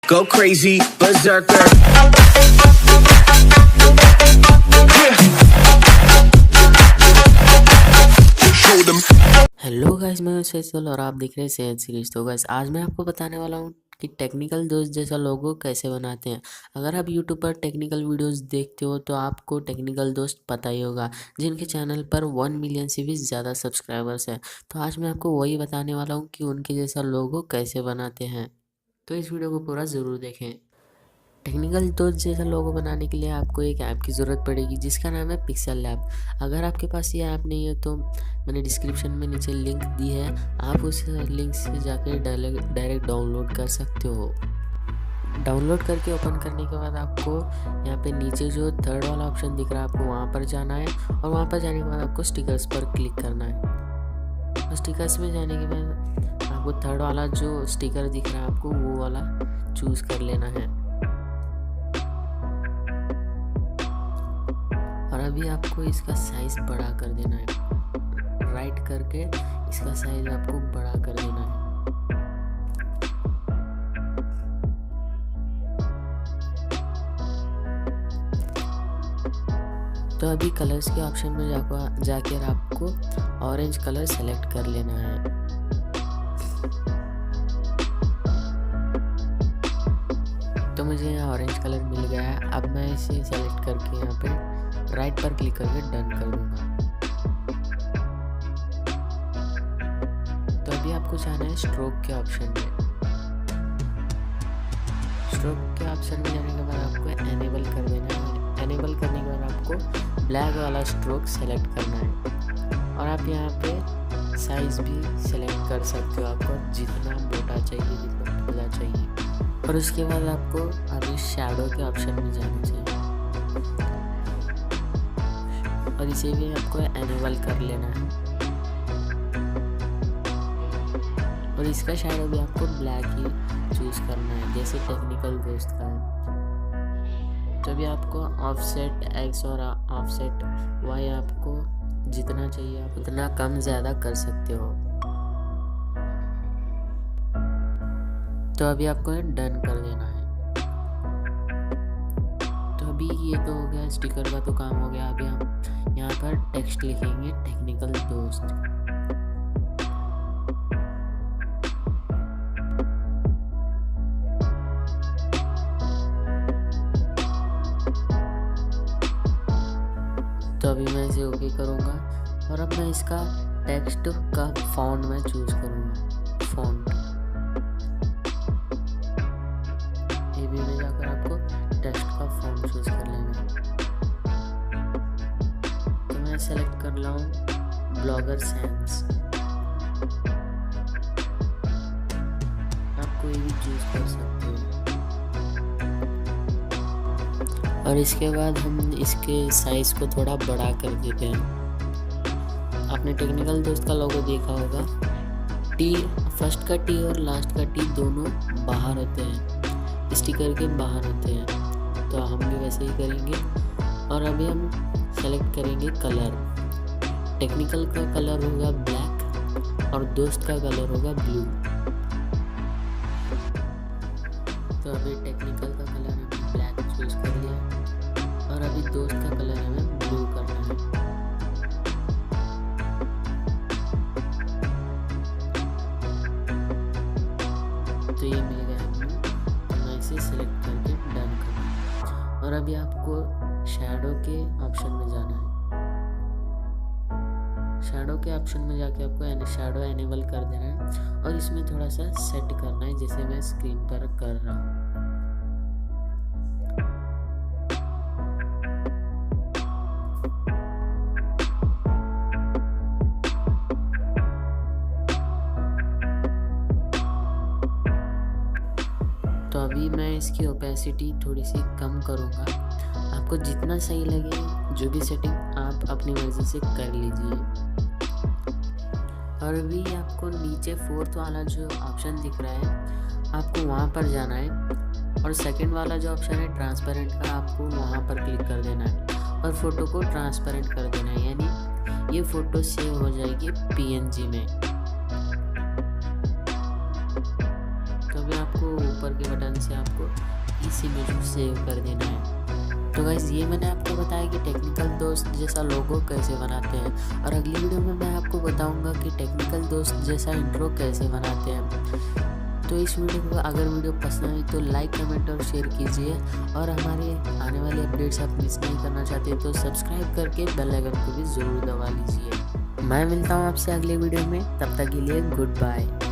go crazy, berserker. Show them. Hello guys, मैं हूं सैयद और आप देख रहे हैं सैयद सीरीज। तो गाइस आज मैं आपको बताने वाला हूं कि टेक्निकल दोस्त जैसा लोगो कैसे बनाते हैं। अगर आप यूट्यूब पर टेक्निकल वीडियोस देखते हो तो आपको टेक्निकल दोस्त पता ही होगा, जिनके चैनल पर 1 मिलियन से भी ज़्यादा सब्सक्राइबर्स हैं। तो आज मैं आपको वही बताने वाला हूं कि उनके जैसा लोगो कैसे बनाते हैं। तो इस वीडियो को पूरा ज़रूर देखें। टेक्निकल दोस्त जैसा लोगो बनाने के लिए आपको एक ऐप की ज़रूरत पड़ेगी जिसका नाम है पिक्सल लैब। अगर आपके पास ये ऐप नहीं है तो मैंने डिस्क्रिप्शन में नीचे लिंक दी है, आप उस लिंक से जाकर डायरेक्ट डाउनलोड कर सकते हो। डाउनलोड करके ओपन करने के बाद आपको यहाँ पे नीचे जो थर्ड वाला ऑप्शन दिख रहा है आपको वहाँ पर जाना है, और वहाँ पर जाने के बाद आपको स्टिकर्स पर क्लिक करना है। और स्टिकर्स में जाने के बाद आपको थर्ड वाला जो स्टिकर दिख रहा है आपको वो वाला चूज़ कर लेना है। और अभी आपको इसका साइज़ बड़ा कर देना है, राइट करके इसका साइज़ आपको बड़ा कर देना है। तो अभी कलर्स के ऑप्शन में जाकर आपको ऑरेंज कलर सेलेक्ट कर लेना है। तो मुझे यहाँ ऑरेंज कलर मिल गया है। अब मैं इसे सेलेक्ट करके यहाँ पे राइट पर क्लिक करके डन कर दूंगा। तो अभी आपको जाना है स्ट्रोक के ऑप्शन में। स्ट्रोक के ऑप्शन में जाने के बाद आपको एनेबल कर देना है। एनेबल करने के बाद आपको ब्लैक वाला स्ट्रोक सेलेक्ट करना है, और आप यहाँ पे साइज भी सेलेक्ट कर सकते हो, आपको जितना मोटा चाहिए जितना पतला चाहिए। और उसके बाद आपको अभी शैडो के ऑप्शन में जाना चाहिए, और इसे भी आपको एनेबल कर लेना है। और इसका शैडो भी आपको ब्लैक ही चूज़ करना है जैसे टेक्निकल दोस्त का है। तो अभी आपको ऑफसेट एक्स और ऑफसेट वाई आपको जितना चाहिए आप उतना कम ज़्यादा कर सकते हो। तो अभी आपको डन कर देना है। तो अभी ये तो हो गया, स्टिकर का तो काम हो गया। अभी हम यहाँ पर टेक्स्ट लिखेंगे टेक्निकल दोस्त। तो अभी मैं इसे ओके करूँगा, और अब मैं इसका टेक्स्ट का फॉन्ट में चूज़ करूँगा। फॉन्ट ए बी में जाकर आपको टेक्स्ट का फॉन्ट चूज़ कर लेना है। तो मैं सेलेक्ट कर रहा हूँ ब्लॉगर सेंस। आप कोई भी चूज़ कर सकते हो। और इसके बाद हम इसके साइज़ को थोड़ा बड़ा कर देते हैं। आपने टेक्निकल दोस्त का लोगो देखा होगा, टी फर्स्ट का टी और लास्ट का टी दोनों बाहर होते हैं, स्टिकर के बाहर होते हैं। तो हम भी वैसे ही करेंगे। और अभी हम सेलेक्ट करेंगे कलर। टेक्निकल का कलर होगा ब्लैक और दोस्त का कलर होगा ब्लू। तो अभी टेक्निकल का कलर हमने ब्लैक चूज़ कर लिया, और अभी दोस्त का कलर हमें ब्लू करना है। तो ये मिल गया हमें, तो मैं इसे सिलेक्ट करके डन करूँगा। और अभी आपको शैडो के ऑप्शन में जाना है। शैडो के ऑप्शन में जाके आपको शैडो एनेबल कर देना है, और इसमें थोड़ा सा सेट करना है जैसे मैं स्क्रीन पर कर रहा हूँ। तो अभी मैं इसकी ओपेसिटी थोड़ी सी कम करूँगा। आपको जितना सही लगे जो भी सेटिंग आप अपनी मर्ज़ी से कर लीजिए। और अभी आपको नीचे फोर्थ वाला जो ऑप्शन दिख रहा है आपको वहाँ पर जाना है, और सेकंड वाला जो ऑप्शन है ट्रांसपेरेंट का आपको वहाँ पर क्लिक कर देना है, और फ़ोटो को ट्रांसपेरेंट कर देना है, यानी ये फ़ोटो सेव हो जाएगी PNG में। तो अभी आपको ऊपर के बटन से आपको इसी में जो सेव कर देना है। तो गाइस ये मैंने आपको बताया कि टेक्निकल दोस्त जैसा लोगो कैसे बनाते हैं, और अगली वीडियो में मैं आपको बताऊंगा कि टेक्निकल दोस्त जैसा इंट्रो कैसे बनाते हैं। तो इस वीडियो को अगर वीडियो पसंद आई तो लाइक, कमेंट और शेयर कीजिए, और हमारे आने वाले अपडेट्स आप मिस नहीं करना चाहते तो सब्सक्राइब करके बेल आइकन को भी ज़रूर दबा लीजिए। मैं मिलता हूँ आपसे अगले वीडियो में, तब तक के लिए गुड बाय।